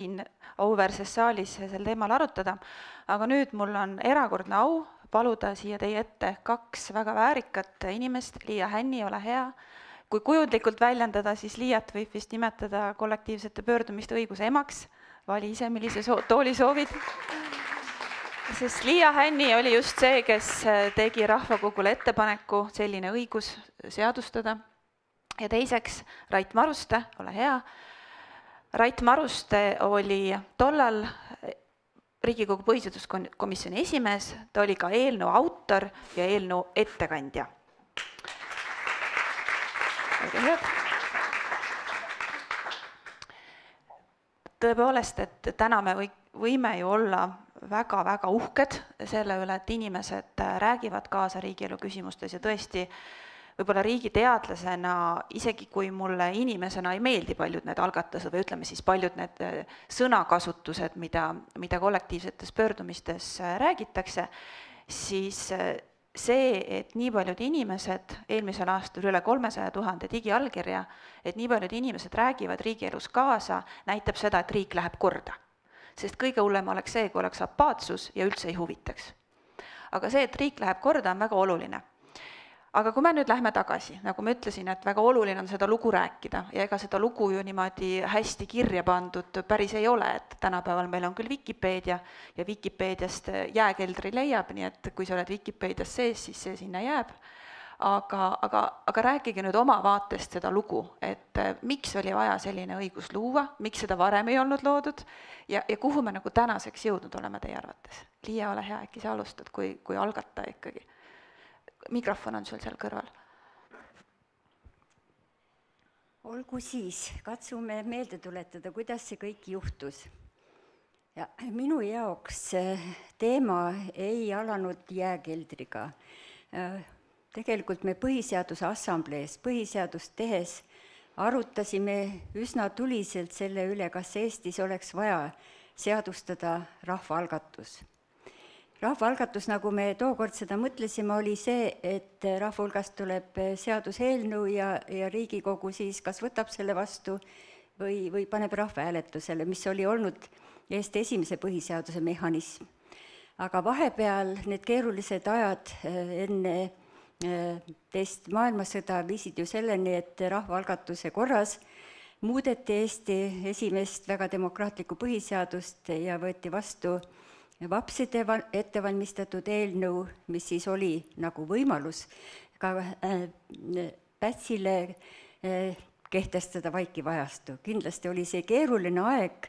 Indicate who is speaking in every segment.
Speaker 1: siin auväärses saalis sel teemal arutada, aga nüüd mul on erakordne au paluda siia teie ette kaks väga väärikat inimest. Liia Hänni, ole hea. Kui kujundlikult väljendada, siis Liiat võib vist nimetada kollektiivsete pöördumiste õiguse emaks. Vali ise, millise tooli soovid. Sest Liia Hänni oli just see, kes tegi rahvakogule ettepaneku selline õigus seadustada. Ja teiseks Rait Maruste, ole hea. Rait Maruste oli tollal Riigikogu põhiseaduskomisjoni esimees, ta oli ka eelnõu autor ja eelnõu ettekandja. Tõepoolest, et täna me võime ju olla väga-väga uhked selle üle, et inimesed räägivad kaasa riigielu küsimustes ja tõesti võib-olla riigiteadlasena, isegi kui mulle inimesena ei meeldi paljud need algatused või ütleme siis paljud need sõnakasutused, mida kollektiivsetes pöördumistes räägitakse, siis see, et nii paljud inimesed, eelmisel aastal üle 300 000 digiallkirja, et nii paljud inimesed räägivad riigielus kaasa, näitab seda, et riik läheb korda. Sest kõige hullem oleks see, kui oleks apaatsus ja üldse ei huvitaks. Aga see, et riik läheb korda, on väga oluline. Aga kui me nüüd lähme tagasi, nagu ma ütlesin, et väga oluline on seda lugu rääkida ja ega seda lugu ju niimoodi hästi kirja pandud päris ei ole, et tänapäeval meil on küll Wikipeedia ja Wikipeediast jääkeldri leiab, nii et kui sa oled Wikipedias sees, siis see sinna jääb. Aga rääkige nüüd oma vaatest seda lugu, et miks oli vaja selline õigus luua, miks seda varem ei olnud loodud ja kuhu me nagu tänaseks jõudnud oleme teie arvates. Liia, ole hea, äkki sa alustad, kui algata ikkagi. Mikrofon on sul seal kõrval.
Speaker 2: Olgu siis, katsume meelde tuletada, kuidas see kõik juhtus. Ja minu jaoks teema ei alanud jääkeldriga. Tegelikult me Põhiseaduse Assamblees põhiseadust tehes arutasime üsna tuliselt selle üle, kas Eestis oleks vaja seadustada rahvaalgatus. Rahvaalgatus, nagu me tookord seda mõtlesime, oli see, et rahva hulgast tuleb seaduseelnõu ja Riigikogu siis kas võtab selle vastu või paneb rahvahääletusele, mis oli olnud Eesti esimese põhiseaduse mehhanism. Aga vahepeal need keerulised ajad enne teist maailmasõda viisid ju selleni, et rahvaalgatuse korras muudeti Eesti esimest väga demokraatlikku põhiseadust ja võeti vastu vapside ettevalmistatud eelnõu, mis siis oli nagu võimalus ka Pätsile kehtestada vaikiv ajastu. Kindlasti oli see keeruline aeg,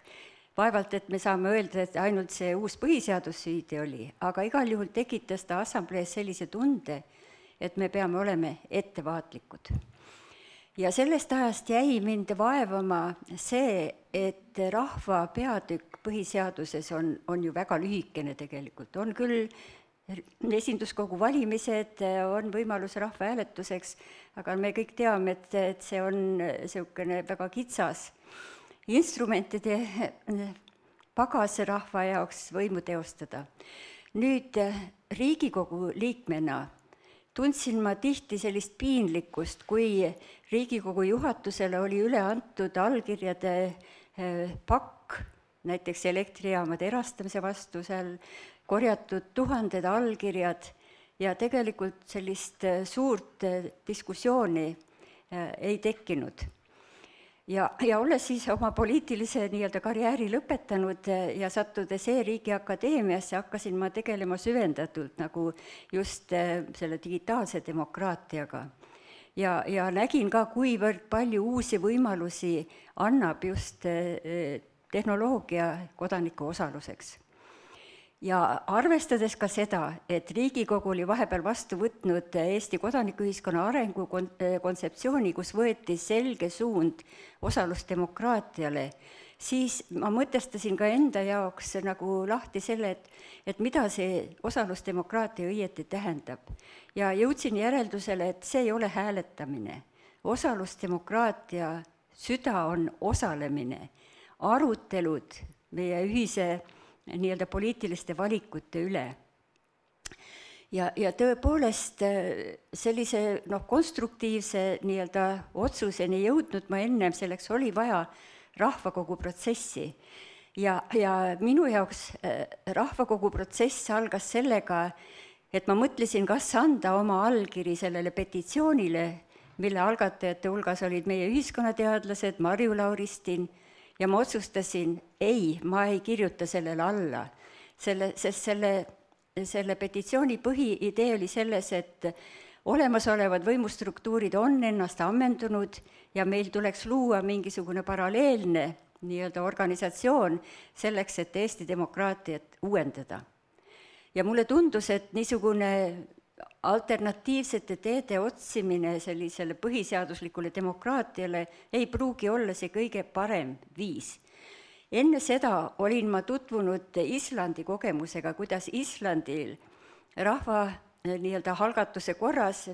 Speaker 2: vaevalt, et me saame öelda, et ainult see uus põhiseadus süüdi oli, aga igal juhul tekitas ta assamblees sellise tunde, et me peame olema ettevaatlikud. Ja sellest ajast jäi mind vaevama see, et rahva peatükk põhiseaduses on ju väga lühikene tegelikult. On küll esinduskogu valimised, on võimalus rahvahääletuseks, aga me kõik teame, et see on selline väga kitsas instrumentide pagas rahva jaoks võimu teostada. Nüüd Riigikogu liikmena tundsin ma tihti sellist piinlikkust, kui Riigikogu juhatusele oli üle antud allkirjade pakk, näiteks elektrijaamade erastamise vastu, seal korjatud 1000 allkirjad ja tegelikult sellist suurt diskussiooni ei tekkinud. Ja olles siis oma poliitilise karjääri lõpetanud ja sattudes E-riigi akadeemiasse, hakkasin ma tegelema süvendatult nagu just selle digitaalse demokraatiaga. Ja nägin ka, kuivõrd palju uusi võimalusi annab just tehnoloogia kodaniku osaluseks. Ja arvestades ka seda, et Riigikogu oli vahepeal vastu võtnud Eesti kodanikuühiskonna arengu kontseptsiooni, kus võeti selge suund osalusdemokraatiale, siis ma mõtestasin ka enda jaoks nagu lahti selle, et mida see osalusdemokraatia õieti tähendab. Ja jõudsin järeldusele, et see ei ole hääletamine. Osalusdemokraatia süda on osalemine, arutelud meie ühise poliitiliste valikute üle. Ja tõepoolest sellise konstruktiivse otsuseni jõudnud ma ennem, selleks oli vaja rahvakogu protsessi. ja minu jaoks rahvakogu protsess algas sellega, et ma mõtlesin, kas anda oma allkiri sellele petitsioonile, mille algatajate hulgas olid meie ühiskonnateadlased, Marju Lauristin, ja ma otsustasin, ei, ma ei kirjuta sellele alla, sest selle petitsiooni põhiidee oli selles, et olemasolevad võimustruktuurid on ennast ammendunud ja meil tuleks luua mingisugune paralleelne nii-öelda organisatsioon selleks, et Eesti demokraatiat uuendada. Ja mulle tundus, et niisugune alternatiivsete teede otsimine sellisele põhiseaduslikule demokraatiale ei pruugi olla see kõige parem viis. Enne seda olin ma tutvunud Islandi kogemusega, kuidas Islandil rahva nii-öelda algatuse korras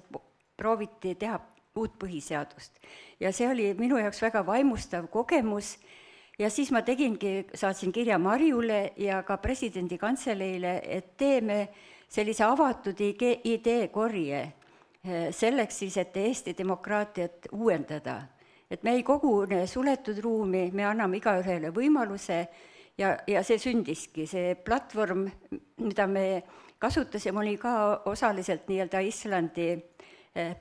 Speaker 2: prooviti teha uut põhiseadust. Ja see oli minu jaoks väga vaimustav kogemus ja siis ma saatsin kirja Marjule ja ka presidendi kantseleile, et teeme sellise avatud ideekorje selleks siis, et Eesti demokraatiat uuendada. Et me ei kogune suletud ruumi, me anname igaühele võimaluse ja see sündiski. See platvorm, mida me kasutasime, oli ka osaliselt nii-öelda Islandi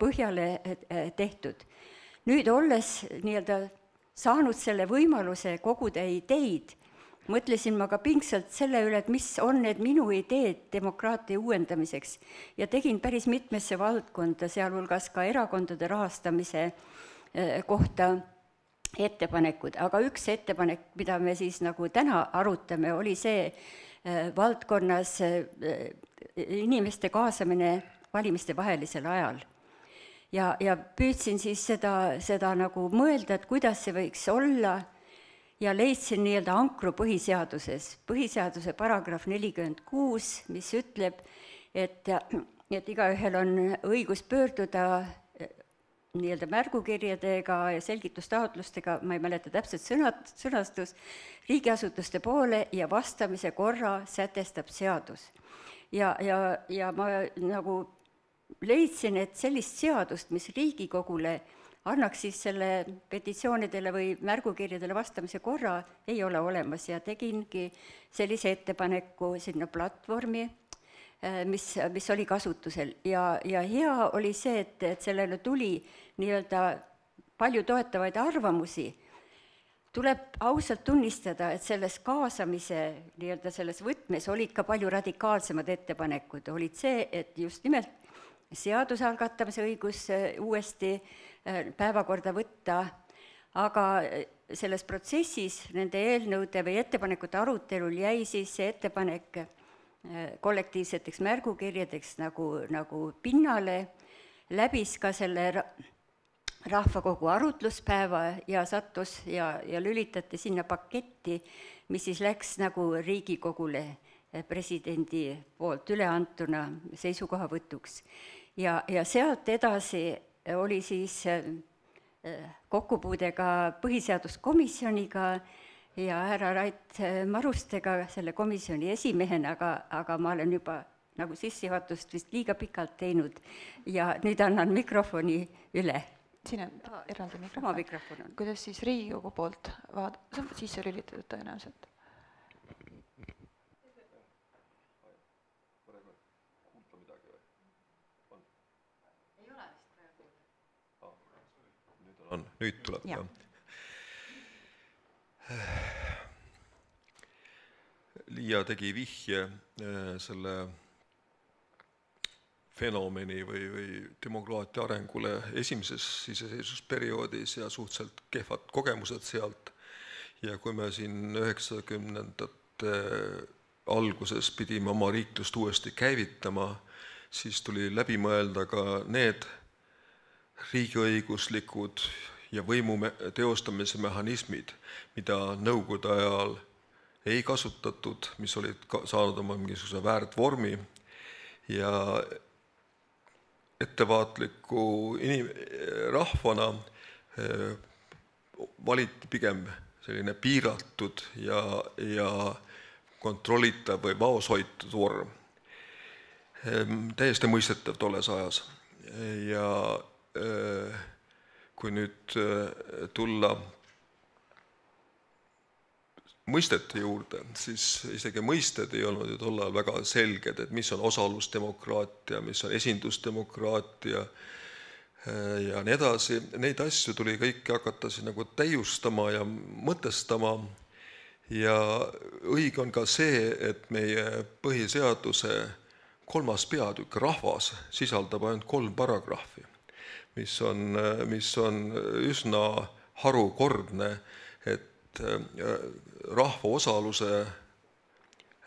Speaker 2: põhjale tehtud. Nüüd olles nii-öelda saanud selle võimaluse koguda ideid, mõtlesin ma ka pingsalt selle üle, et mis on need minu ideed demokraatia uuendamiseks ja tegin päris mitmesse valdkonda, sealhulgas ka erakondade rahastamise kohta ettepanekud. Aga üks ettepanek, mida me siis nagu täna arutame, oli see valdkonnas inimeste kaasamine valimiste vahelisel ajal. Ja püüdsin siis seda nagu mõelda, et kuidas see võiks olla, ja leidsin nii-öelda ankru põhiseaduses, põhiseaduse paragrahv 46, mis ütleb, et igaühel on õigus pöörduda nii-öelda märgukirjadega ja selgitustaotlustega, ma ei mäleta täpselt sõnastus, riigiasutuste poole ja vastamise korra sätestab seadus. Ja ma nagu leidsin, et sellist seadust, mis Riigikogule annaks siis selle petitsioonidele või märgukirjadele vastamise korra, ei ole olemas ja tegingi sellise ettepaneku sinna platvormi, mis oli kasutusel. Ja hea oli see, et sellele tuli nii-öelda palju toetavaid arvamusi. Tuleb ausalt tunnistada, et selles kaasamise nii-öelda selles võtmes olid ka palju radikaalsemad ettepanekud. Olid see, et just nimelt seaduse algatamise õigus uuesti päevakorda võtta, aga selles protsessis nende eelnõude või ettepanekute arutelul jäi siis see ettepanek kollektiivseteks märgukirjadeks nagu pinnale, läbis ka selle rahvakogu arutluspäeva ja sattus ja lülitati sinna paketti, mis siis läks nagu Riigikogule presidendi poolt üleantuna seisukohavõtuks. Ja sealt edasi oli siis kokkupuudega põhiseaduskomisjoniga ja härra Rait Marustega selle komisjoni esimehena, aga ma olen juba nagu sissejuhatust vist liiga pikalt teinud ja nüüd annan mikrofoni üle.
Speaker 1: Siin on eraldi mikrofon. Kuidas siis Riigikogu poolt sisse lülitatud tõenäoliselt?
Speaker 3: Nüüd tuleb. Liia tegi vihje selle fenomeni või demokraatia arengule esimeses iseseisvusperioodis ja suhteliselt kehvad kogemused sealt. Ja kui me siin 90ndate alguses pidime oma riiklust uuesti käivitama, siis tuli läbi mõelda ka need riigiõiguslikud ja võimu teostamise mehhanismid, mida nõukogude ajal ei kasutatud, mis olid saanud oma mingisuguse väärtvormi ja ettevaatliku rahvana valiti pigem selline piiratud ja kontrollitav või vaoshoitud vorm. Täiesti mõistetav tolles ajas. Ja kui nüüd tulla mõistete juurde, siis isegi mõisted ei olnud ju tol ajal väga selged, et mis on osalusdemokraatia, mis on esindusdemokraatia ja nii edasi. Neid asju tuli kõiki hakata siis nagu täiustama ja mõtestama. Ja õige on ka see, et meie põhiseaduse 3. peatükk rahvas sisaldab ainult 3 paragrahvi, mis on üsna harukordne, et rahva osaluse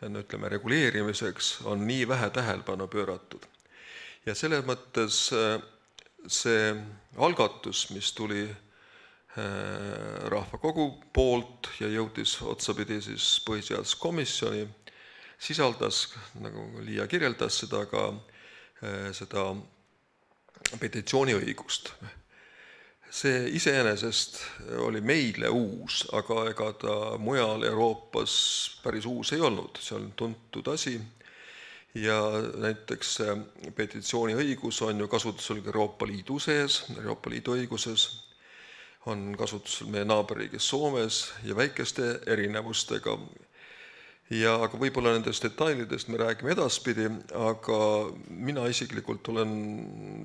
Speaker 3: ütleme, reguleerimiseks on nii vähe tähelepanu pööratud. Ja selles mõttes see algatus, mis tuli rahvakogu poolt ja jõudis otsapidi siis põhiseaduskomisjoni, sisaldas, nagu Liia kirjeldas seda ka, seda petitsiooniõigust. See iseenesest oli meile uus, aga ega ta mujal Euroopas päris uus ei olnud, see on tuntud asi. Ja näiteks petitsiooniõigus on ju kasutusel Euroopa Liidu sees, Euroopa Liidu õiguses, on kasutusel meie naaberriigis Soomes ja väikeste erinevustega. Ja aga võib-olla nendest detailidest me räägime edaspidi, aga mina isiklikult olen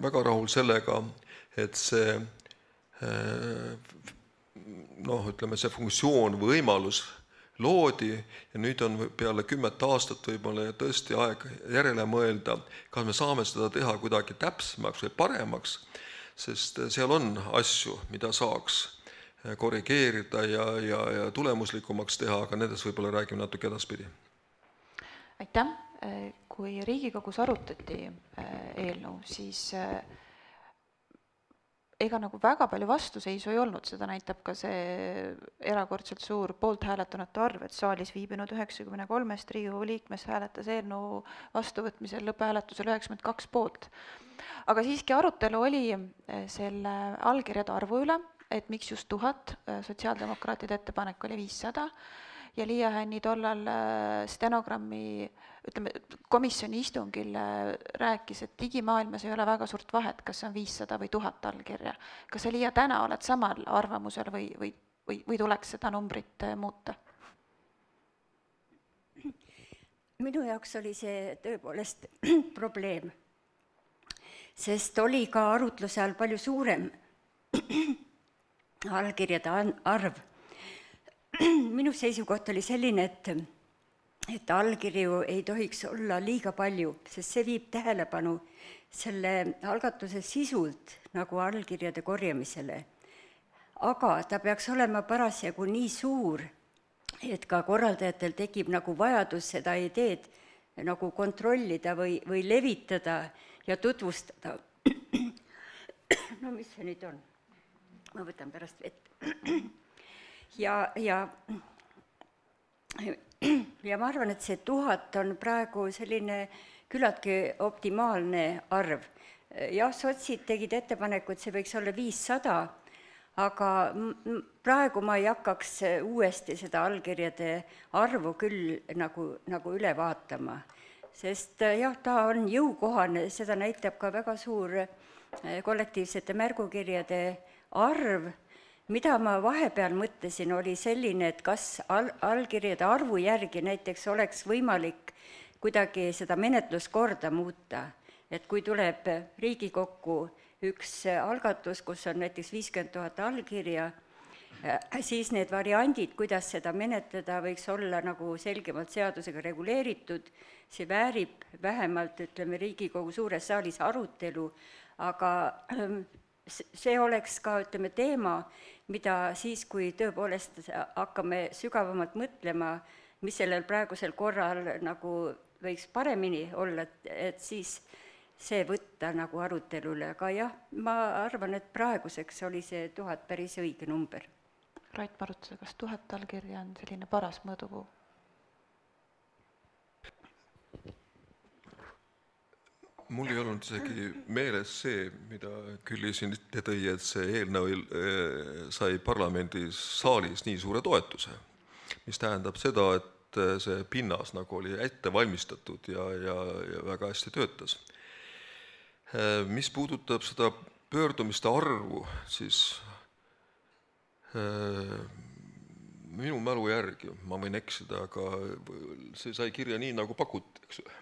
Speaker 3: väga rahul sellega, et see, ütleme, see funktsioon või võimalus loodi ja nüüd on peale 10 aastat võib-olla tõesti aeg järele mõelda, kas me saame seda teha kuidagi täpsemaks või paremaks, sest seal on asju, mida saaks korrigeerida ja tulemuslikumaks teha, aga nendest võib-olla räägime natuke edaspidi.
Speaker 1: Aitäh! Kui Riigikogus arutati eelnõu, siis ega nagu väga palju vastuseisu ei olnud, seda näitab ka see erakordselt suur poolt hääletanute arv, et saalis viibinud 93 Riigikogu liikmest hääletas eelnõu vastuvõtmisel lõpphääletusel 92 poolt. Aga siiski arutelu oli selle allkirjade arvu üle, et miks just 1000, sotsiaaldemokraatide ettepanek oli 500 ja Liia Hänni tollal stenogrammi, ütleme, komisjoni istungil rääkis, et digimaailmas ei ole väga suurt vahet, kas on 500 või 1000 allkirja. Kas sa, Liia, täna oled samal arvamusel või tuleks seda numbrit muuta?
Speaker 2: Minu jaoks oli see tõepoolest probleem, sest oli ka arutluse all palju suurem allkirjade arv. Minu seisukoht oli selline, et allkirju ei tohiks olla liiga palju, sest see viib tähelepanu selle algatuse sisult nagu allkirjade korjamisele. Aga ta peaks olema parasjagu nii suur, et ka korraldajatel tekib nagu vajadus seda ideed nagu kontrollida või levitada ja tutvustada. No mis see nüüd on? Ma võtan pärast vett. Ja ma arvan, et see 1000 on praegu selline küllaltki optimaalne arv. Jah, sotsid tegid ettepaneku, et see võiks olla 500, aga praegu ma ei hakkaks uuesti seda allkirjade arvu küll nagu üle vaatama. Sest jah, ta on jõukohane, seda näitab ka väga suur kollektiivsete märgukirjade arv. Mida ma vahepeal mõtlesin, oli selline, et kas allkirjade arvu järgi näiteks oleks võimalik kuidagi seda menetluskorda muuta. Et kui tuleb Riigikokku üks algatus, kus on näiteks 50 000 allkirja, siis need variandid, kuidas seda menetleda, võiks olla nagu selgemalt seadusega reguleeritud. See väärib vähemalt, ütleme, Riigikogu suures saalis arutelu, aga see oleks ka, ütleme, teema, mida siis, kui tõepoolest hakkame sügavamalt mõtlema, mis sellel praegusel korral nagu võiks paremini olla, et siis see võtta nagu arutelule. Aga jah, ma arvan, et praeguseks oli see 1000 päris õige number.
Speaker 1: Rait Marutse, kas 1000 allkirja on selline paras mõõdupuu?
Speaker 3: Mul ei olnud isegi meeles see, mida Külli siin tõi, et see eelnõu sai parlamendis saalis nii suure toetuse, mis tähendab seda, et see pinnas nagu oli ette valmistatud ja väga hästi töötas. Mis puudutab seda pöördumiste arvu, siis minu mälu järgi, ma võin eksida, aga see sai kirja nii, nagu pakuti, eks ole.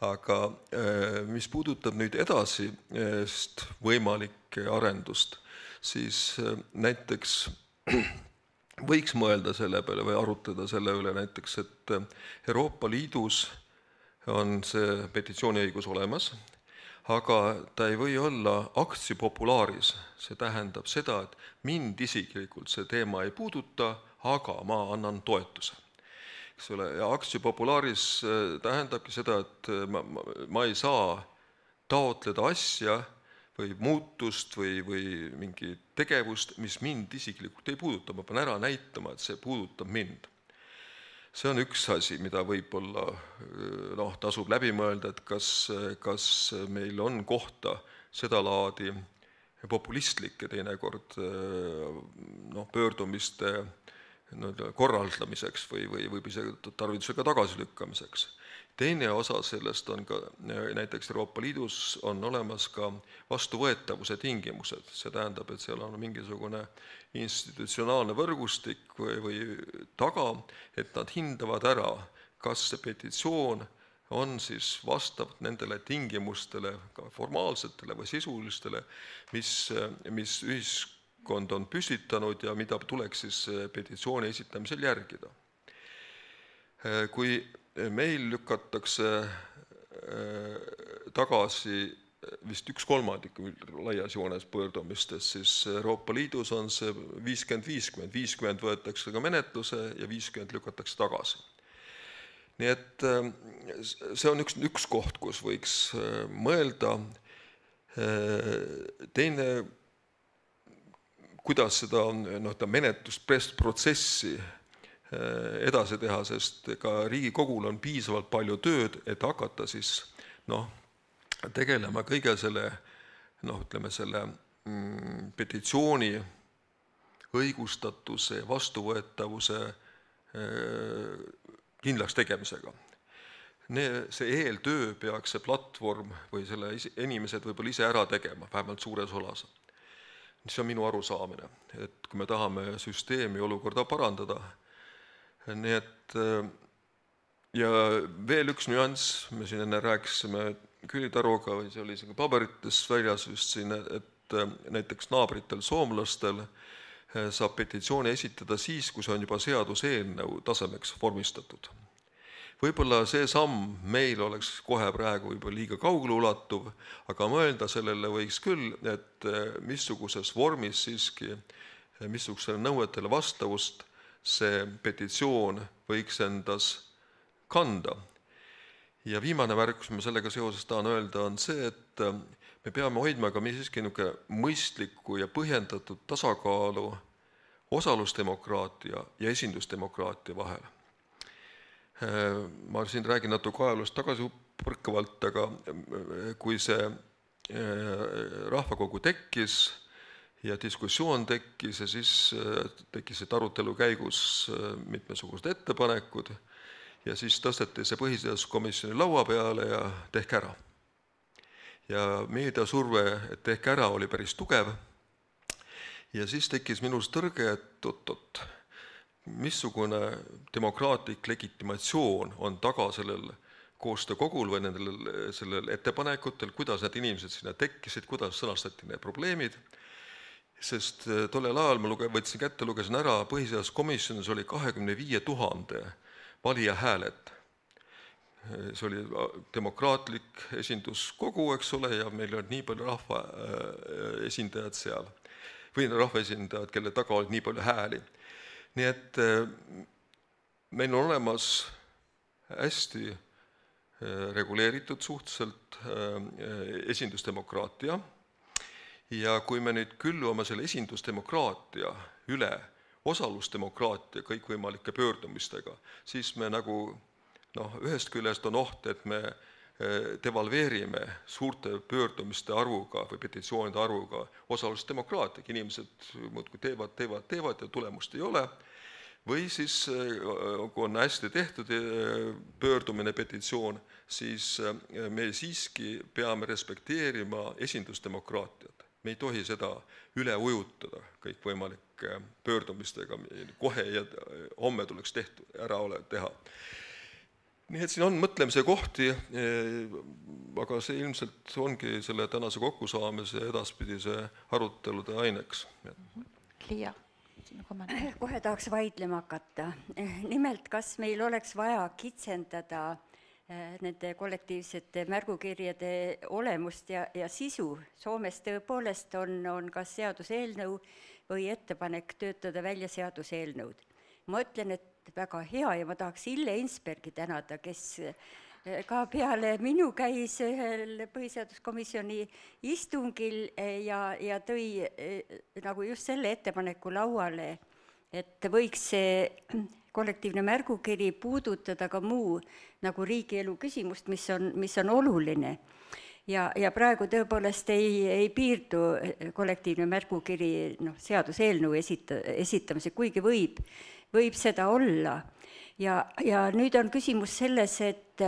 Speaker 3: Aga mis puudutab nüüd edasi võimalikke arendust, siis näiteks võiks mõelda selle peale või arutleda selle üle näiteks, et Euroopa Liidus on see petitsiooniõigus olemas, aga ta ei või olla actio populaaris, see tähendab seda, et mind isiklikult see teema ei puuduta, aga ma annan toetuse. Eks ole, ja actio populaaris tähendabki seda, et ma ei saa taotleda asja või muutust või mingi tegevust, mis mind isiklikult ei puuduta. Ma pean ära näitama, et see puudutab mind. See on üks asi, mida võib-olla tasub läbi mõelda, et kas meil on kohta seda laadi populistlikke teinekord pöördumiste korraldamiseks või isegi tarvidusega tagasilükkamiseks. Teine osa sellest on ka, näiteks Euroopa Liidus on olemas ka vastuvõetavuse tingimused. See tähendab, et seal on mingisugune institutsionaalne võrgustik või taga, et nad hindavad ära, kas see petitsioon on siis vastav nendele tingimustele, ka formaalsetele või sisulistele, mis ühiskond on püstitanud ja mida tuleks siis petitsiooni esitamisel järgida. Kui meil lükatakse tagasi vist 1/3 laias joones pöördumistest, siis Euroopa Liidus on see 50-50, 50 võetakse ka menetluse ja 50 lükatakse tagasi. Nii et see on üks koht, kus võiks mõelda. Teine, kuidas seda menetlusprotsessi edasi teha, sest ka Riigikogul on piisavalt palju tööd, et hakata siis tegelema kõige selle, selle petitsiooni õigustatuse, vastuvõetavuse kindlaks tegemisega. See eeltöö peaks see platvorm või selle inimesed võib-olla ise ära tegema, vähemalt suures olas. See on minu arusaamine, et kui me tahame süsteemi olukorda parandada, nii et ja veel üks nüanss, me siin enne rääkisime Külli Taruga, või see oli isegi paberites väljas just siin, et näiteks naabritel soomlastel saab petitsiooni esitada siis, kui see on juba seaduseelnõu tasemeks vormistatud. Võib-olla see samm meil oleks kohe praegu võib-olla liiga kaugele ulatuv, aga mõelda sellele võiks küll, et missuguses vormis siiski, missugusele nõuetele vastavust see petitsioon võiks endas kanda. Ja viimane märkus, mis ma sellega seoses tahan öelda, on see, et me peame hoidma ka siiski mõistlikku ja põhjendatud tasakaalu osalusdemokraatia ja esindusdemokraatia vahel. Ma siin räägin natuke ajaloost tagasipõrkavalt, aga kui see rahvakogu tekkis ja diskussioon tekkis ja siis tekkisid arutelu käigus mitmesugused ettepanekud ja siis tõsteti see põhiseaduskomisjoni laua peale ja tehke ära. Ja meediasurve, et tehke ära, oli päris tugev. Ja siis tekkis minus tõrge, et missugune demokraatlik legitimatsioon on taga sellel koostöökogul või sellel ettepanekutel, kuidas need inimesed sinna tekkisid, kuidas sõnastati need probleemid. Sest tollel ajal ma võtsin kätte, lugesin ära, põhiseaduskomisjonis oli 25 000 valija häälet. See oli demokraatlik esinduskogu, eks ole, ja meil oli nii palju rahvaesindajad seal. Või rahvaesindajad, kelle taga oli nii palju hääli. Nii et meil on olemas hästi reguleeritud suhteliselt esindusdemokraatia ja kui me nüüd küllume selle esindusdemokraatia üle osalusdemokraatia kõikvõimalike pöördumistega, siis me ühest küljest on oht, et me devalveerime suurte pöördumiste arvuga või petitsioonide arvuga osalusdemokraatia. Inimesed muudkui teevad ja tulemust ei ole. Või siis, kui on hästi tehtud pöördumine petitsioon, siis me siiski peame respekteerima esindusdemokraatiat. Me ei tohi seda üle ujutada kõikvõimalike pöördumistega, kohe ja homme tuleks teha. Nii et siin on mõtlemise kohti, aga see ilmselt ongi selle tänase kokkusaamise edaspidise arutelude aineks.
Speaker 1: Liia,
Speaker 2: kohe tahaks vaidlema hakata. Nimelt, kas meil oleks vaja kitsendada nende kollektiivsete märgukirjade olemust ja sisu. Soomes tõepoolest on kas seaduseelnõu või ettepanek töötada välja seaduseelnõud. Ma ütlen, et väga hea ja ma tahaks Ille Insbergi tänada, kes ka peale minu käis ühel põhiseaduskomisjoni istungil ja tõi nagu just selle ettepaneku lauale, et võiks see kollektiivne märgukiri puudutada ka muu nagu riigielu küsimust, mis on oluline. Ja praegu tõepoolest ei piirdu kollektiivne märgukiri seaduseelnõu esitamise, kuigi võib seda olla. Ja nüüd on küsimus selles, et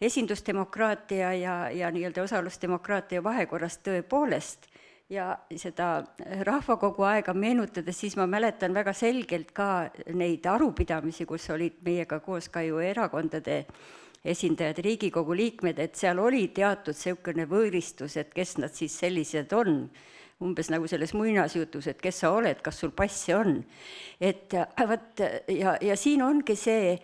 Speaker 2: esindusdemokraatia ja nii-öelda osalusdemokraatia vahekorrast tõepoolest ja seda rahvakogu aega meenutades, siis ma mäletan väga selgelt ka neid arupidamisi, kus olid meiega koos ka ju erakondade esindajad, Riigikogu liikmed, et seal oli teatud selline võõristus, et kes nad siis sellised on, umbes nagu selles muinasjutus, et kes sa oled, kas sul passi on. Ja siin ongi see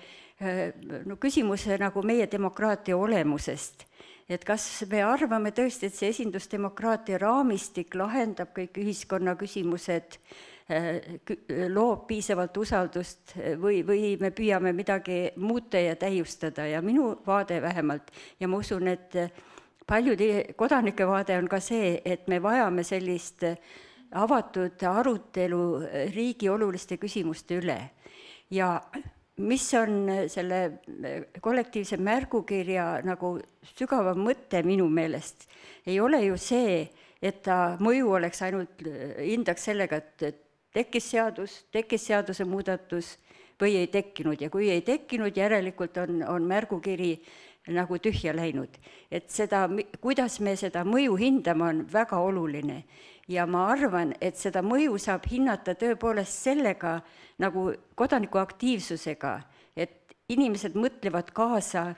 Speaker 2: küsimus nagu meie demokraatia olemusest. Et kas me arvame tõesti, et see esindusdemokraatia raamistik lahendab kõik ühiskonna küsimused, loob piisavalt usaldust või me püüame midagi muuta ja täiustada ja minu vaade vähemalt ja ma usun, et paljude kodanike vaade on ka see, et me vajame sellist avatud arutelu riigi oluliste küsimuste üle ja mis on selle kollektiivse märgukirja nagu sügavam mõte minu meelest, ei ole ju see, et ta mõju oleks ainult hindaks sellega, et tekkis seaduse muudatus või ei tekkinud ja kui ei tekkinud, järelikult on märgukiri nagu tühja läinud. Et seda, kuidas me seda mõju hindama, on väga oluline. Ja ma arvan, et seda mõju saab hinnata tõepoolest sellega nagu kodaniku aktiivsusega, et inimesed mõtlevad kaasa,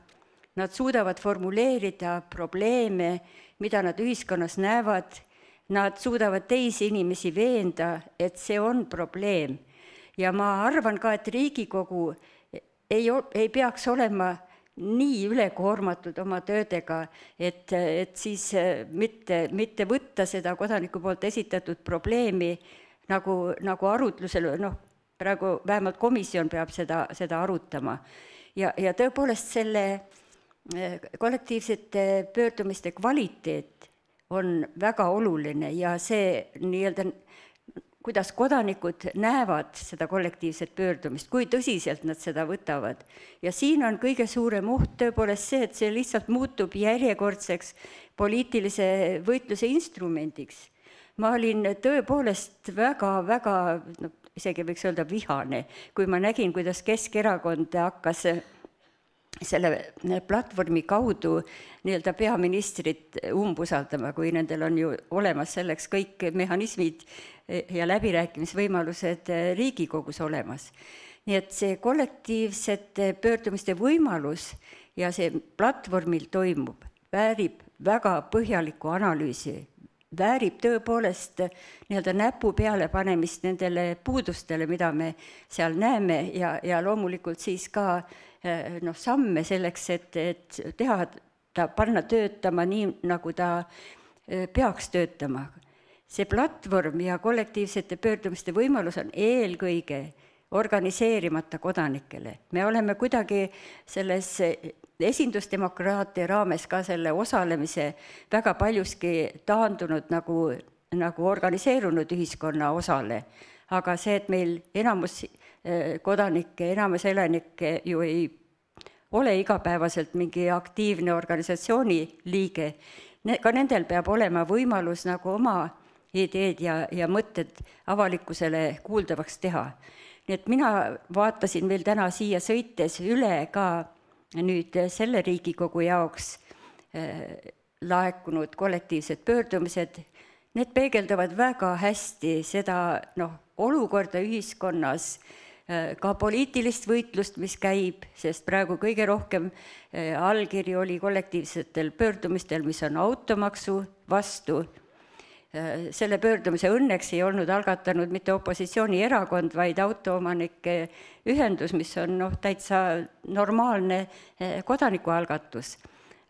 Speaker 2: nad suudavad formuleerida probleeme, mida nad ühiskonnas näevad, nad suudavad teisi inimesi veenda, et see on probleem. Ja ma arvan ka, et Riigikogu ei peaks olema nii ülekoormatud oma töödega, et siis mitte võtta seda kodaniku poolt esitatud probleemi nagu arutlusel, praegu vähemalt komisjon peab seda arutama. Ja tõepoolest selle kollektiivsete pöördumiste kvaliteet on väga oluline ja see nii-öelda kuidas kodanikud näevad seda kollektiivset pöördumist, kui tõsiselt nad seda võtavad. Ja siin on kõige suurem oht tõepoolest see, et see lihtsalt muutub järjekordseks poliitilise võitluse instrumendiks. Ma olin tõepoolest väga, isegi võiks öelda vihane, kui ma nägin, kuidas Keskerakond hakkas selle platvormi kaudu nii-öelda peaministrit umbusaldama, kui nendel on ju olemas selleks kõik mehhanismid ja läbirääkimisvõimalused Riigikogus olemas. Nii et see kollektiivsete pöördumiste võimalus ja see platvormil toimub, väärib väga põhjalikku analüüsi, väärib tõepoolest nii-öelda näpu peale panemist nendele puudustele, mida me seal näeme ja loomulikult siis ka samme selleks, et panna töötama nii, nagu ta peaks töötama. See platvorm ja kollektiivsete pöördumiste võimalus on eelkõige organiseerimata kodanikele. Me oleme kuidagi selles esindusdemokraatia raames ka selle osalemise väga paljuski taandunud nagu organiseerunud ühiskonna osale. Aga see, et meil enamus kodanikke, enamus elanikke ju ei ole igapäevaselt mingi aktiivne organisatsiooni liige, ka nendel peab olema võimalus nagu oma ideed ja mõtted avalikkusele kuuldavaks teha. Nii et mina vaatasin veel täna siia sõites üle ka nüüd selle Riigikogu jaoks laekunud kollektiivsed pöördumised need peegeldavad väga hästi seda olukorda ühiskonnas, ka poliitilist võitlust, mis käib, sest praegu kõige rohkem allkiri oli kollektiivsetel pöördumistel, mis on automaksu vastu. Selle pöördumise õnneks ei olnud algatanud mitte opositsioonierakond, vaid autoomanike ühendus, mis on täitsa normaalne kodanikualgatus.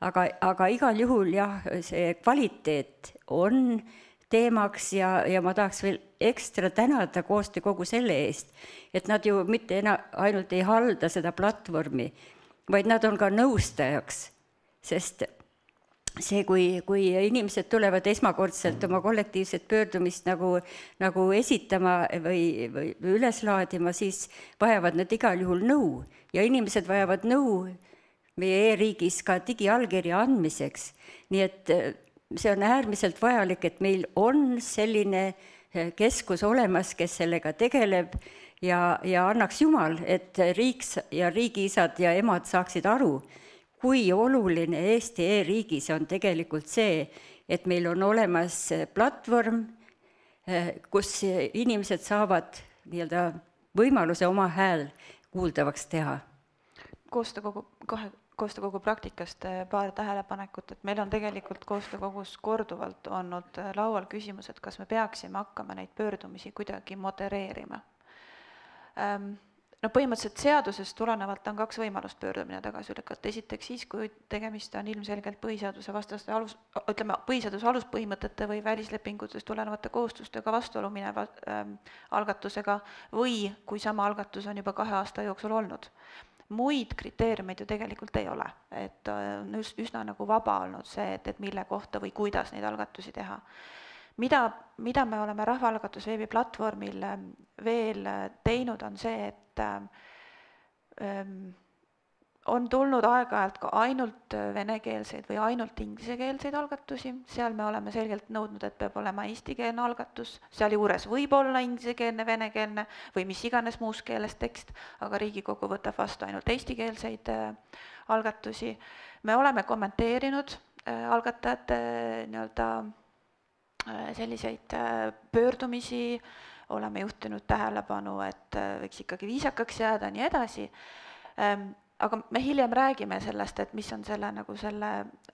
Speaker 2: Aga igal juhul jah, see kvaliteet on teemaks ja ma tahaks veel ekstra tänada koostöökogu selle eest, et nad ju mitte ainult ei halda seda platvormi, vaid nad on ka nõustajaks, sest see, kui inimesed tulevad esmakordselt oma kollektiivset pöördumist nagu esitama või üles laadima, siis vajavad nad igal juhul nõu ja inimesed vajavad nõu meie e-riigis ka digiallkirja andmiseks, nii et see on äärmiselt vajalik, et meil on selline keskus olemas, kes sellega tegeleb ja annaks Jumal, et riik ja riigiisad ja emad saaksid aru, kui oluline Eesti e-riigis on tegelikult see, et meil on olemas platvorm, kus inimesed saavad võimaluse oma hääl kuuldavaks teha.
Speaker 1: Koostöökogu praktikast paar tähelepanekut, et meil on tegelikult koostöökogus korduvalt olnud laual küsimus, et kas me peaksime hakkama neid pöördumisi kuidagi modereerima. Põhimõtteliselt seadusest tulenevalt on 2 võimalust pöördumine tagasi lükata. Esiteks siis, kui tegemist on ilmselgelt põhiseaduse aluspõhimõtete või välislepingutest tulenevate kohustustega vastuolu mineva algatusega või kui sama algatus on juba 2 aasta jooksul olnud. Muid kriteeriumeid ju tegelikult ei ole, et on üsna vaba olnud see, et mille kohta või kuidas neid algatusi teha. Mida me oleme Rahvaalgatusveebi platvormil veel teinud, on see, et on tulnud aeg-ajalt ka ainult venekeelseid või ainult ingliskeelseid algatusi, seal me oleme selgelt nõudnud, et peab olema eestikeelne algatus, seal juures võib olla ingliskeelne, venekeelne või mis iganes muus keeles tekst, aga Riigikogu võtab vastu ainult eestikeelseid algatusi. Me oleme kommenteerinud algatajate selliseid pöördumisi, oleme juhtinud tähelepanu, et võiks ikkagi viisakaks jääda, nii edasi. Aga me hiljem räägime sellest, et mis on selle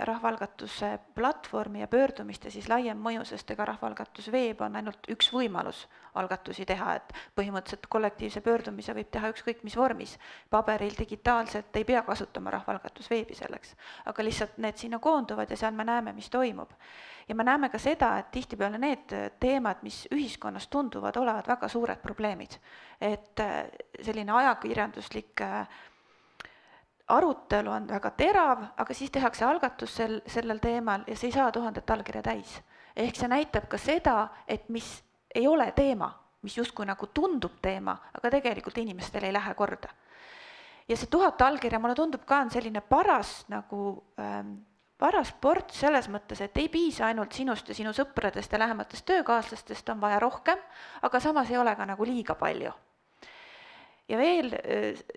Speaker 1: rahvaalgatuse platvormi ja pöördumiste siis laiem mõju, sest ega Rahvaalgatusveeb on ainult üks võimalus algatusi teha, et põhimõtteliselt kollektiivse pöördumise võib teha ükskõik mis vormis. Paberil digitaalselt ei pea kasutama Rahvaalgatusveebi selleks, aga lihtsalt need sinna koonduvad ja seal me näeme, mis toimub. Ja me näeme ka seda, et tihtipeale need teemad, mis ühiskonnas tunduvad olevat väga suured probleemid, et selline ajakirjanduslik arutelu on väga terav, aga siis tehakse algatus sellel teemal ja see ei saa 1000 allkirja täis. Ehk see näitab ka seda, et mis ei ole teema, mis justkui tundub teema, aga tegelikult inimestel ei lähe korda. Ja see 1000 allkirja, mulle tundub ka on selline paras sport selles mõttes, et ei piisa ainult sinust ja sinu sõpradest ja lähematest töökaaslastest, on vaja rohkem, aga samas ei ole ka liiga palju. Ja veel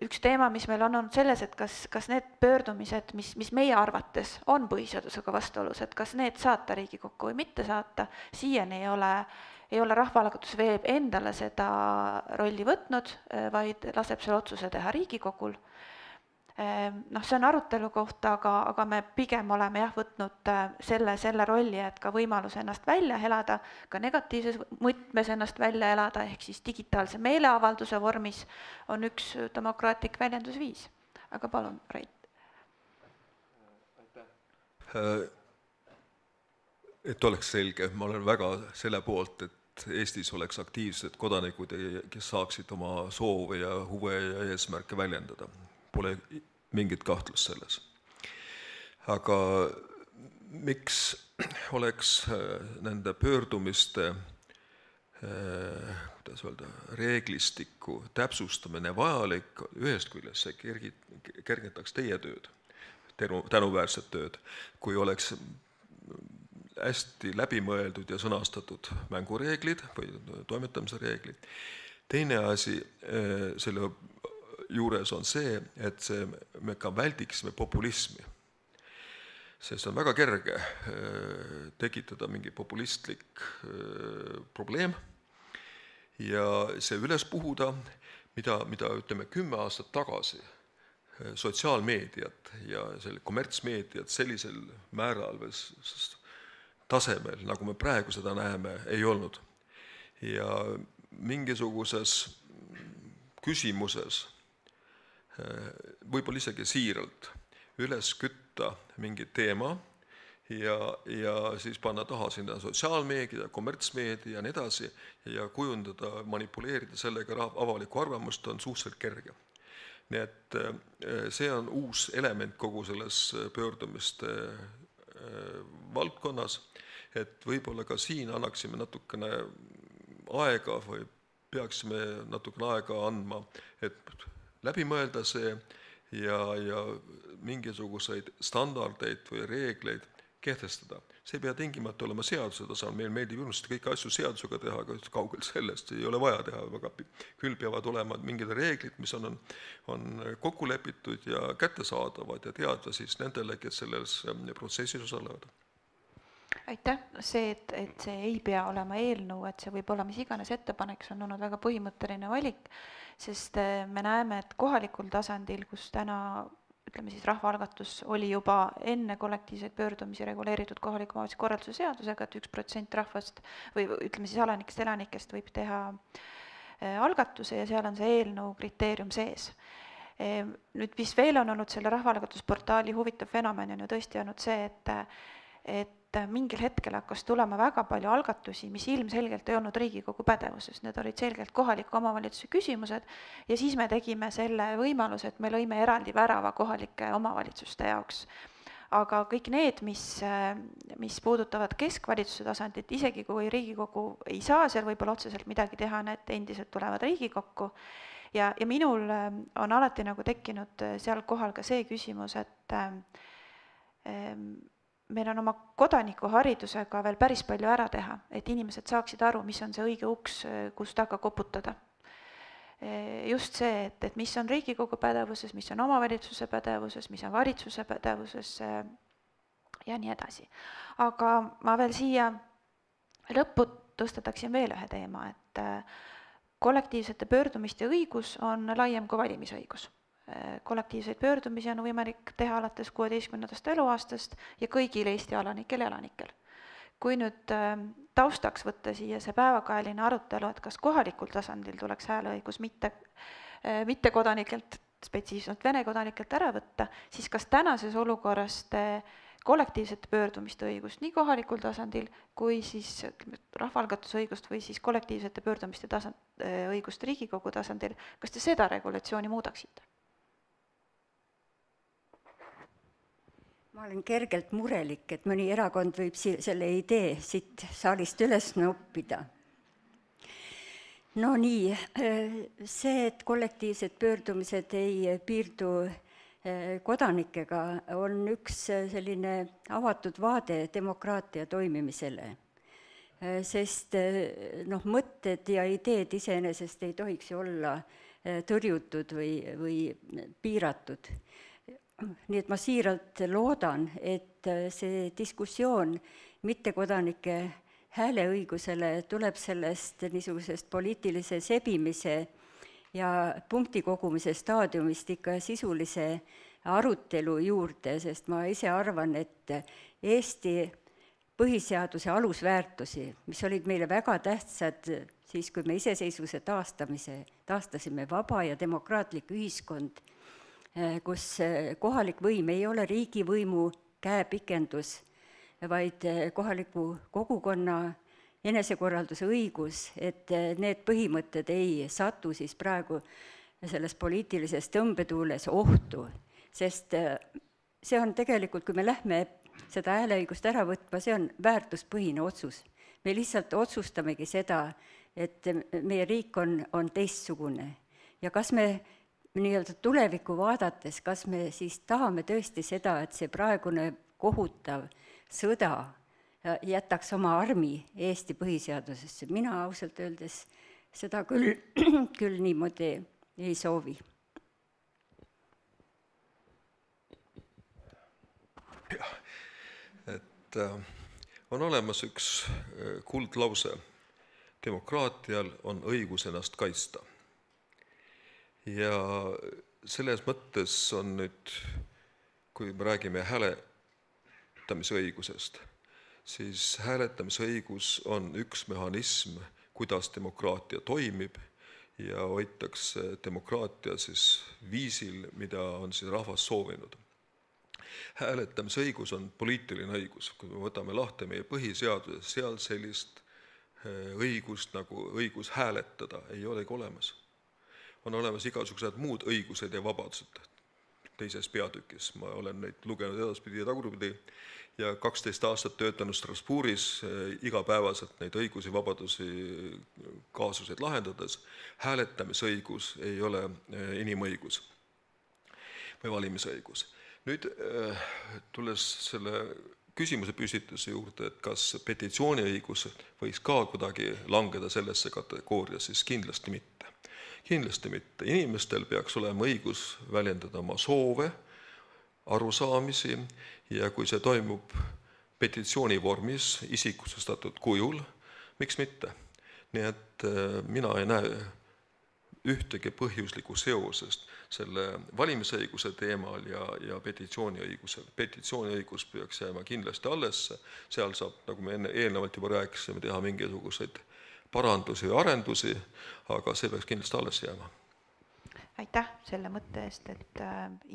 Speaker 1: üks teema, mis meil on olnud selles, et kas need pöördumised, mis meie arvates on põhiseadusega vastuolus, et kas need saata Riigikokku või mitte saata, siiani ei ole Rahvaalgatusveeb endale seda rolli võtnud, vaid laseb selle otsuse teha Riigikogul. See on arutelu kohta, aga me pigem oleme võtnud selle rolli, et ka võimalus ennast välja elada, ka negatiivses mõtmes ennast välja elada, ehk siis digitaalse meeleavalduse vormis on üks demokraatlik väljendusviis. Aga palun, Rait.
Speaker 3: Et oleks selge, ma olen väga selle poolt, et Eestis oleks aktiivsed kodanikud, kes saaksid oma soove ja huve ja eesmärke väljendada. Pole mingit kahtlust selles. Aga miks oleks nende pöördumiste reeglistiku täpsustamine vajalik, ühest küljest see kergetaks teie tööd, tänuväärset tööd, kui oleks hästi läbimõeldud ja sõnastatud mängureeglid või toimetamise reeglid. Teine asi selle juures on see, et me ka väldiksime populismi. sest on väga kerge tekitada mingi populistlik probleem ja see üles puhuda, mida ütleme 10 aastat tagasi sotsiaalmeediat ja selle kommertsmeediat sellisel määral või tasemel, nagu me praegu seda näeme, ei olnud. Ja mingisuguses küsimuses, võib-olla isegi siiralt, üles kütta mingi teema ja siis panna taha sinna sotsiaalmeedia, kommertsmeedia ja nii edasi ja kujundada, manipuleerida sellega avalikku arvamust on suhteliselt kerge. Nii et see on uus element kogu selles pöördumiste valdkonnas, et võib-olla ka siin annaksime natukene aega või peaksime natukene aega andma, et läbi mõelda see ja mingisuguseid standardeid või reegleid kehtestada. See ei pea tingimata olema seaduse tasandil, meil meeldib ilmselt kõiki asju seadusega teha, aga kaugel sellest ei ole vaja teha, aga küll peavad olema mingid reeglid, mis on kokku lepitud ja kättesaadavad ja teada siis nendele, kes selles protsessis osalevad.
Speaker 1: Aitäh, see, et see ei pea olema eelnõu, et see võib olla mis iganes ettepanek, see on olnud väga põhimõtteline valik, sest me näeme, et kohalikul tasandil, kus täna ütleme siis rahvaalgatus oli juba enne kollektiivseid pöördumisi reguleeritud kohaliku omavalitsuse korralduse seadusega, et 1% rahvast või ütleme siis alanikest elanikest võib teha algatuse ja seal on see eelnõu kriteerium sees. Nüüd, mis veel on olnud selle rahvaalgatusportaali huvitav fenomen on ju tõesti olnud see, et mingil hetkel hakkas tulema väga palju algatusi, mis ilmselgelt ei olnud Riigikogu pädevuses. Need olid selgelt kohaliku omavalitsuse küsimused ja siis me tegime selle võimaluse, et me lõime eraldi värava kohalike omavalitsuste jaoks. Aga kõik need, mis puudutavad keskvalitsuse tasandit, isegi kui Riigikogu ei saa seal võib-olla otseselt midagi teha, need endiselt tulevad Riigikokku. Ja minul on alati nagu tekkinud seal kohal ka see küsimus, et meil on oma kodanikuharidusega veel päris palju ära teha, et inimesed saaksid aru, mis on see õige uks, kus taga koputada. Just see, et mis on Riigikogu pädevuses, mis on omavalitsuse pädevuses, mis on valitsuse pädevuses ja nii edasi. Aga ma veel siia lõppu tõstataksin veel ühe teema, et kollektiivsete pöördumiste õigus on laiem kui valimisõigus. Kollektiivseid pöördumisi on võimalik teha alates 16. eluaastast ja kõigil Eesti alanikel ja elanikel. Kui nüüd taustaks võtta siia see päevakajaline arutelu, et kas kohalikul tasandil tuleks hääleõigus mitte kodanikelt, spetsiifiliselt Vene kodanikelt ära võtta, siis kas tänases olukorras kollektiivsete pöördumiste õigust nii kohalikul tasandil kui siis rahvaalgatusõigust või siis kollektiivsete pöördumiste õigust Riigikogu tasandil, kas te seda regulatsiooni muudaksite?
Speaker 2: Ma olen kergelt murelik, et mõni erakond võib selle idee siit saalist üles noppida. No nii, see, et kollektiivsed pöördumised ei piirdu kodanikega, on üks selline avatud vaade demokraatia toimimisele. Sest mõtted ja ideed iseenesest ei tohiks ju olla tõrjutud või piiratud. Nii et ma siiralt loodan, et see diskussioon mittekodanike hääleõigusele tuleb sellest niisugusest poliitilise sebimise ja punkti kogumise staadiumist ikka sisulise arutelu juurde, sest ma ise arvan, et Eesti põhiseaduse alusväärtusi, mis olid meile väga tähtsad siis, kui me iseseisvuse taastasime vaba ja demokraatlik ühiskond, kus kohalik võim ei ole riigivõimu käepikendus, vaid kohaliku kogukonna enesekorralduse õigus, et need põhimõtted ei satu siis praegu selles poliitilises tõmbetuules ohtu. Sest see on tegelikult, kui me lähme seda hääleõigust ära võtma, see on väärtuspõhine otsus. Me lihtsalt otsustamegi seda, et meie riik on teistsugune. Ja kas me nii-öelda tulevikku vaadates, kas me siis tahame tõesti seda, et see praegune kohutav sõda jätaks oma armi Eesti põhiseadusesse? Mina ausalt öeldes seda küll niimoodi ei soovi.
Speaker 3: et on olemas üks kuldlause. Demokraatial on õigus ennast kaitsta. Ja selles mõttes on nüüd, kui me räägime hääletamisõigusest, siis hääletamisõigus on üks mehhanism, kuidas demokraatia toimib ja hoitakse demokraatia siis viisil, mida on siis rahvas soovinud. Hääletamisõigus on poliitiline õigus. Kui me võtame lahti meie põhiseaduses, seal sellist õigust nagu õigus hääletada ei olegi olemas. On olemas igasugused muud õigused ja vabadused teises peatükis. Ma olen neid lugenud edaspidi ja tagurpidi ja 12 aastat töötanud Strasbourgis igapäevaselt neid õigusi, vabadusi, kaasuseid lahendades. Hääletamisõigus ei ole inimõigus või valimisõigus. Nüüd tulles selle küsimuse püstituse juurde, et kas petitsiooniõigus võiks ka kuidagi langeda sellesse kategooria, siis kindlasti mitte. Kindlasti mitte. Inimestel peaks olema õigus väljendada oma soove, arusaamisi ja kui see toimub petitsiooni vormis, isikustatud kujul, miks mitte? Nii et mina ei näe ühtegi põhjuslikku seosest selle valimisõiguse teemal ja petitsiooniõigusel. Petitsiooniõigus peaks jääma kindlasti alles, seal saab, nagu me eelnevalt juba rääkisime, teha mingisuguseid parandusi ja arendusi, aga see peaks kindlasti alles jääma.
Speaker 1: Aitäh selle mõtte eest, et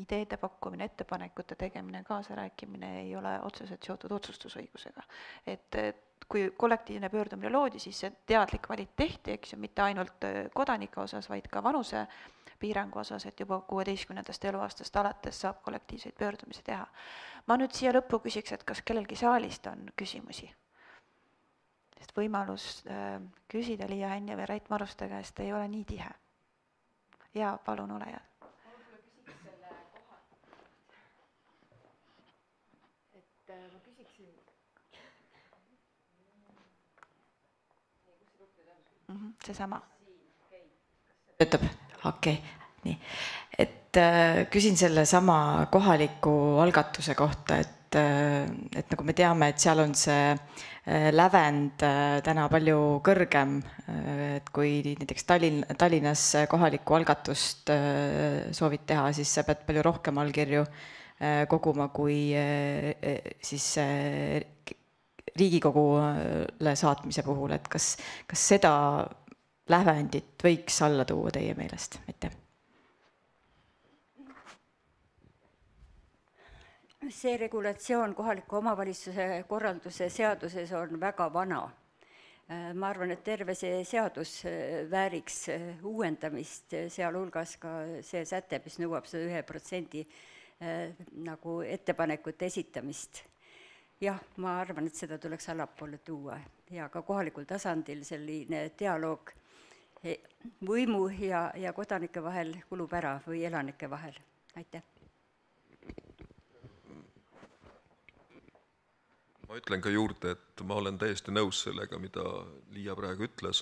Speaker 1: ideede pakkumine, ettepanekute tegemine, kaasarääkimine ei ole otseselt seotud otsustusõigusega. Et kui kollektiivne pöördumine loodi, siis see teadlik valik tehti, eks ju, mitte ainult kodanike osas, vaid ka vanuse piirangu osas, et juba 16. eluaastast alates saab kollektiivseid pöördumisi teha. Ma nüüd siia lõppu küsiks, et kas kellelgi saalist on küsimusi? Sest võimalus küsida Liia Hänni või Rait Maruste käest ei ole nii tihe. Ja palun ole hea.
Speaker 4: Ma küsiksin...
Speaker 1: Seesama.
Speaker 4: Töötab? Okei, nii. Et küsin selle sama kohaliku algatuse kohta, et nagu me teame, et seal on see lävend täna palju kõrgem, et kui näiteks Tallinnas kohalikku algatust soovid teha, siis sa pead palju rohkem allkirju koguma kui siis Riigikogule saatmise puhul, et kas seda lävendit võiks alla tuua teie meelest? Aitäh.
Speaker 2: See regulatsioon kohaliku omavalitsuse korralduse seaduses on väga vana. Ma arvan, et terve see seadus vääriks uuendamist, sealhulgas ka see säte, mis nõuab 1% nagu ettepanekute esitamist. Jah, ma arvan, et seda tuleks allapoole tuua ja ka kohalikul tasandil selline dialoog võimu ja kodanike vahel kulub ära või elanike vahel. Aitäh.
Speaker 3: Ma ütlen ka juurde, et ma olen täiesti nõus sellega, mida Liia praegu ütles,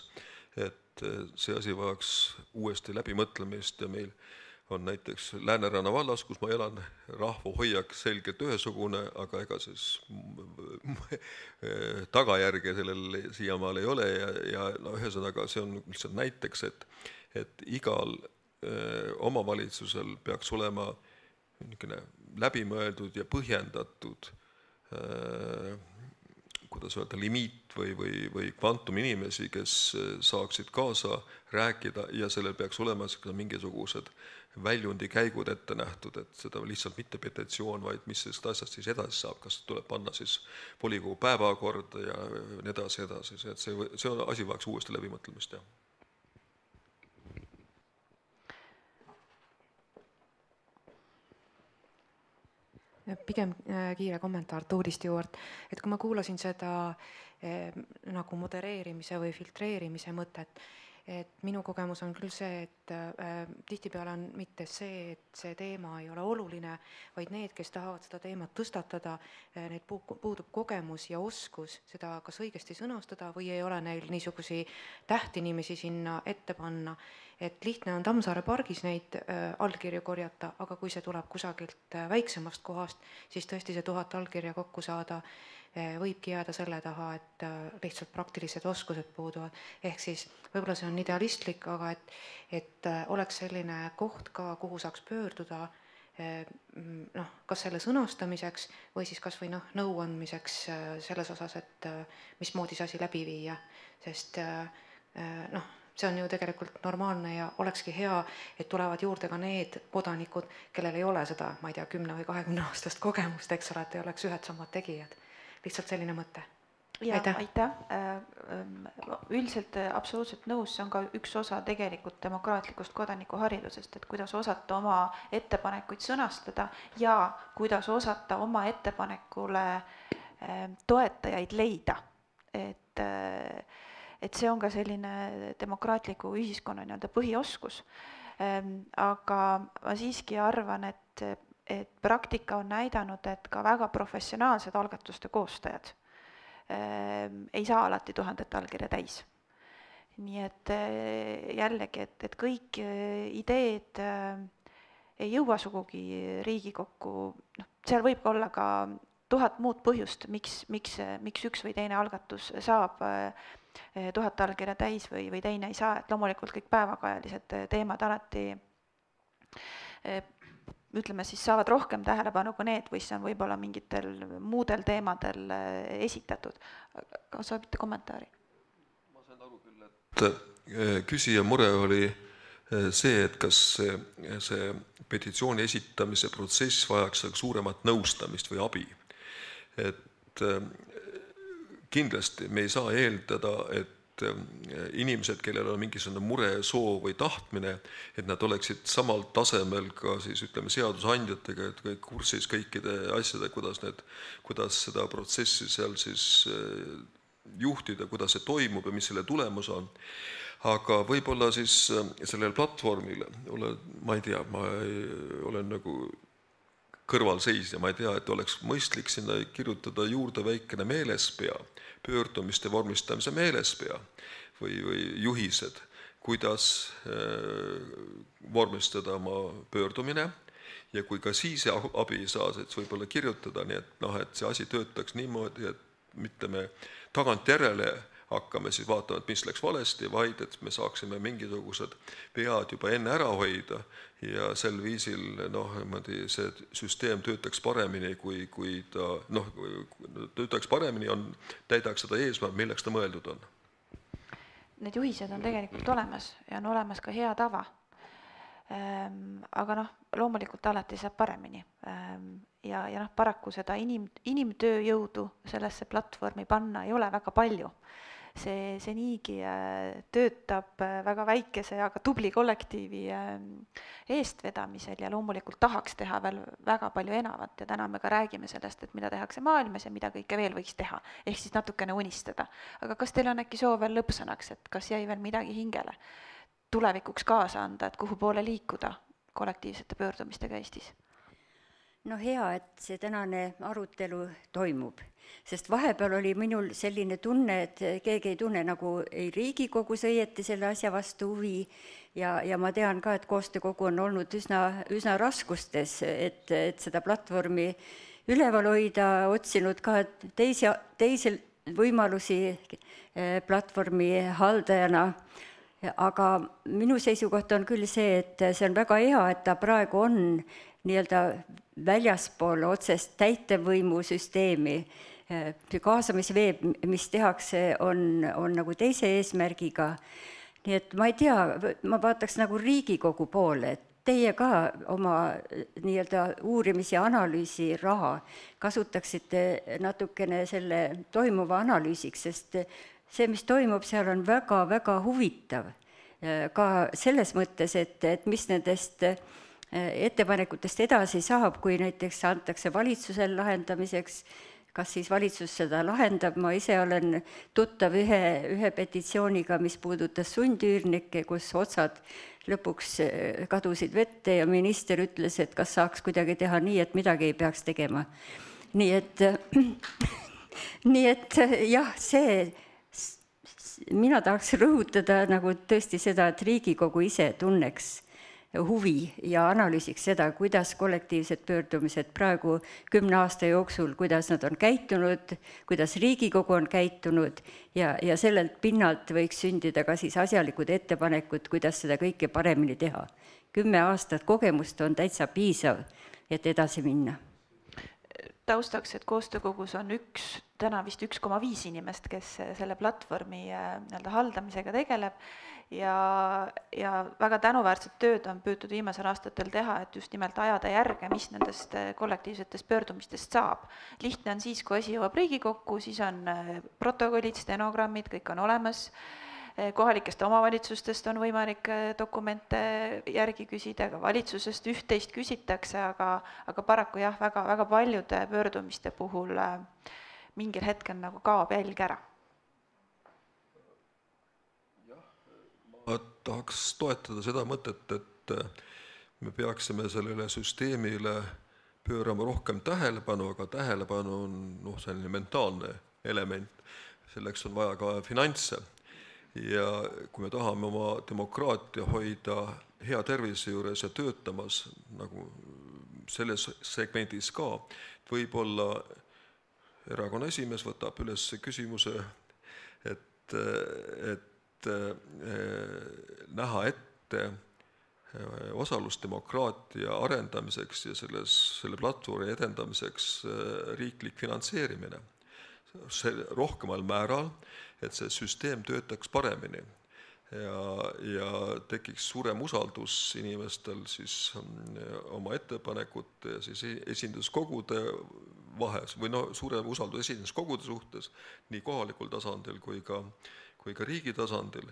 Speaker 3: et see asi vajaks uuesti läbimõtlemist ja meil on näiteks Lääneranna vallas, kus ma elan, rahvahoiak selgelt ühesugune, aga ega siis tagajärge sellel siiamaal ei ole ja ühesõnaga see on lihtsalt näiteks, et igal omavalitsusel peaks olema läbimõeldud ja põhjendatud kuidas öelda, limiit või kvantum inimesi, kes saaksid kaasa rääkida ja sellel peaks olema mingisugused väljundi käigud ette nähtud, et seda lihtsalt mitte petitsioon, vaid mis sellest asjast siis edasi saab, kas tuleb panna siis volikogu päevakorda ja nii edasi. See on asi vajaks uuesti läbimõtlemist, jah.
Speaker 5: Pigem kiire kommentaar Tuuli Stewart, et kui ma kuulasin seda nagu modereerimise või filtreerimise mõtet, et minu kogemus on küll see, et tihtipeale on mitte see, et see teema ei ole oluline, vaid need, kes tahavad seda teemat tõstatada, need puudub kogemus ja oskus seda kas õigesti sõnastada või ei ole neil niisugusi tähtinimesi sinna ette panna, et lihtne on Tammsaare pargis neid allkirju korjata, aga kui see tuleb kusagilt väiksemast kohast, siis tõesti see 1000 allkirja kokku saada võibki jääda selle taha, et lihtsalt praktilised oskused puuduvad. Ehk siis võib-olla see on idealistlik, aga et oleks selline koht ka, kuhu saaks pöörduda, kas selle sõnastamiseks või siis kas või nõu andmiseks selles osas, et mismoodi see asi läbi viia, sest see on ju tegelikult normaalne ja olekski hea, et tulevad juurde ka need kodanikud, kellel ei ole seda, ma ei tea, 10 või 20 aastast kogemust, eks ole, et ei oleks ühed samad tegijad. Lihtsalt selline mõte.
Speaker 1: Ja, aitäh. Üldiselt absoluutselt nõus, see on ka üks osa tegelikult demokraatlikust kodanikuharidusest, et kuidas osata oma ettepanekuid sõnastada ja kuidas osata oma ettepanekule toetajaid leida. Et see on ka selline demokraatliku ühiskonna põhioskus. Aga ma siiski arvan, et praktika on näidanud, et ka väga professionaalsed algatuste koostajad ei saa alati 1000 allkirja täis. Nii et jällegi, et kõik ideed ei jõua sugugi Riigikokku, seal võib olla ka 1000 muud põhjust, miks üks või teine algatus saab 1000 allkirja täis või teine ei saa, et loomulikult kõik päevakajalised teemad alati ütleme siis saavad rohkem tähelepanu kui need, või see on võib-olla mingitel muudel teemadel esitatud. Kas soovite kommentaari?
Speaker 3: Ma sain aru küll, et küsija mure oli see, et kas see petitsiooni esitamise protsess vajaks suuremat nõustamist või abi. Et kindlasti me ei saa eeldada, et inimesed, kellel on mingisugune mure, soov või tahtmine, et nad oleksid samal tasemel ka siis ütleme seadusandjatega, et kõik kursis kõikide asjade, kuidas seda protsessi seal siis juhtida, kuidas see toimub ja mis selle tulemus on. Aga võib-olla siis sellel platvormil, ma ei tea, ma olen nagu kõrvalseisja, ma ei tea, et oleks mõistlik sinna kirjutada juurde väikene meelespea, pöördumiste vormistamise meelespea või juhised, kuidas vormistada oma pöördumine ja kui ka siis abi ei saa, et võib-olla kirjutada, nii et see asi töötaks niimoodi, et mitte me tagantjärele hakkame siis vaatama, et mis läks valesti, vaid et me saaksime mingisugused vead juba enne ära hoida ja sel viisil see süsteem töötaks paremini, kui ta töötaks paremini, täidaks seda eesmärk, milleks ta mõeldud on.
Speaker 1: Need juhised on tegelikult olemas ja on olemas ka hea tava. Aga loomulikult alati saab paremini. Ja paraku seda inimtööjõudu sellesse platvormi panna ei ole väga palju. See niigi töötab väga väikese, aga tubli kollektiivi eestvedamisel ja loomulikult tahaks teha veel väga palju enamat ja täna me ka räägime sellest, et mida tehakse maailmas ja mida kõike veel võiks teha, ehk siis natukene unistada. Aga kas teil on äkki soov veel lõppsõnaks, et kas jäi veel midagi hingele tulevikuks kaasa anda, et kuhu poole liikuda kollektiivsete pöördumistega Eestis?
Speaker 2: Hea, et see tänane arutelu toimub, sest vahepeal oli minul selline tunne, et keegi ei tunne nagu ei Riigikogus õieti selle asja vastu huvi ja ma tean ka, et koostöökogu on olnud üsna raskustes, et seda platvormi üleval hoida, otsinud ka teisi võimalusi platvormi haldajana, aga minu seisukoht on küll see, et see on väga hea, et ta praegu on nii-öelda väljaspool otsest täitevvõimu süsteemi. Kaasamisveeb, mis tehakse, on nagu teise eesmärgiga. Nii et ma ei tea, ma vaataks nagu Riigikogu poole, et teie ka oma nii-öelda uurimis- ja analüüsi raha kasutaksite natukene selle toimuva analüüsiks, sest see, mis toimub, seal on väga-väga huvitav. Ka selles mõttes, et mis nendest ettepanekutest edasi saab, kui näiteks antakse valitsusel lahendamiseks, kas siis valitsus seda lahendab, ma ise olen tuttav ühe petitsiooniga, mis puudutas sundüürnikke, kus otsad lõpuks kadusid vette ja minister ütles, et kas saaks kuidagi teha nii, et midagi ei peaks tegema. Nii et jah, mina tahaks rõhutada nagu tõesti seda, et Riigikogu ise tunneks huvi ja analüüsiks seda, kuidas kollektiivsed pöördumised praegu 10 aasta jooksul, kuidas nad on käitunud, kuidas Riigikogu on käitunud ja sellelt pinnalt võiks sündida ka siis asjalikud ettepanekud, kuidas seda kõike paremini teha. 10 aastat kogemust on täitsa piisav, et edasi minna.
Speaker 1: Taustaks, et koostöökogus on täna vist 1,5 inimest, kes selle platvormi haldamisega tegeleb ja väga tänuväärset tööd on püütud viimasel aastatel teha, et just nimelt ajada järge, mis nendest kollektiivsetest pöördumistest saab. Lihtne on siis, kui asi jõuab Riigikokku, siis on protokollid, stenogrammid, kõik on olemas. Kohalikest omavalitsustest on võimalik dokumente järgi küsida, aga valitsusest üht-teist küsitakse, aga paraku jah, väga paljude pöördumiste puhul mingil hetkel nagu kaob jälg ära.
Speaker 3: Ma tahaks toetada seda mõtet, et me peaksime sellele süsteemile pöörama rohkem tähelepanu, aga tähelepanu on selline mentaalne element. Selleks on vaja ka finantse. Ja kui me tahame oma demokraatia hoida hea tervise juures ja töötamas nagu selles segmendis ka, võib-olla erakonna esimees võtab üles küsimuse, et näha ette osalusdemokraatia arendamiseks ja selle platvormi edendamiseks riiklik finantseerimine. Rohkemal määral, et see süsteem töötaks paremini ja tekiks suurem usaldus inimestel siis oma ettepanekute ja siis esinduskogude vahes või suurem usaldus esinduskogude suhtes nii kohalikul tasandil kui ka riigi tasandil.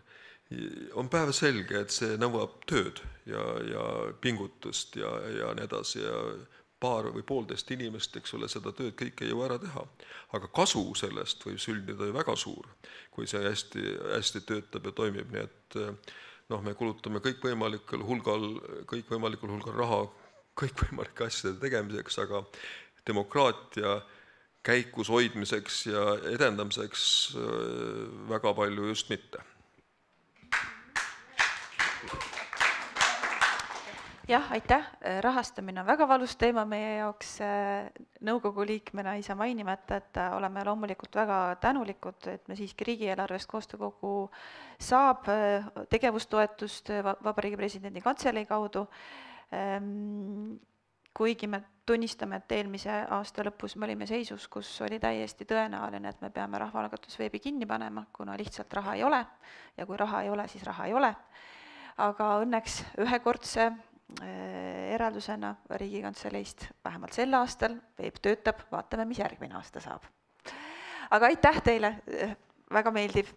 Speaker 3: On päevselge, et see nõuab tööd ja pingutust ja nii edasi ja paar või poolteist inimest, eks ole, seda tööd kõike ei jõua ära teha. Aga kasu sellest võib sündida ju väga suur, kui see hästi töötab ja toimib. Nii et me kulutame kõikvõimalikul hulgal raha kõikvõimalike asjade tegemiseks, aga demokraatia käikus hoidmiseks ja edendamiseks väga palju just mitte.
Speaker 1: Jah, aitäh. Rahastamine on väga valus teema meie jaoks. Nõukogu liikmena ei saa mainimata, et oleme loomulikult väga tänulikud, et me siiski riigieelarvest koostöökogu saab tegevustoetust Vabariigi Presidendi Kantselei kaudu. Kuigi me tunnistame, et eelmise aasta lõpus me olime seisus, kus oli täiesti tõenäoline, et me peame rahvaalgatusveebi kinni panema, kuna lihtsalt raha ei ole ja kui raha ei ole, siis raha ei ole. Aga õnneks ühekordse eraldusena Riigikantseleist vähemalt sel aastal veeb töötab, vaatame, mis järgmine aasta saab. Aga aitäh teile, väga meeldiv.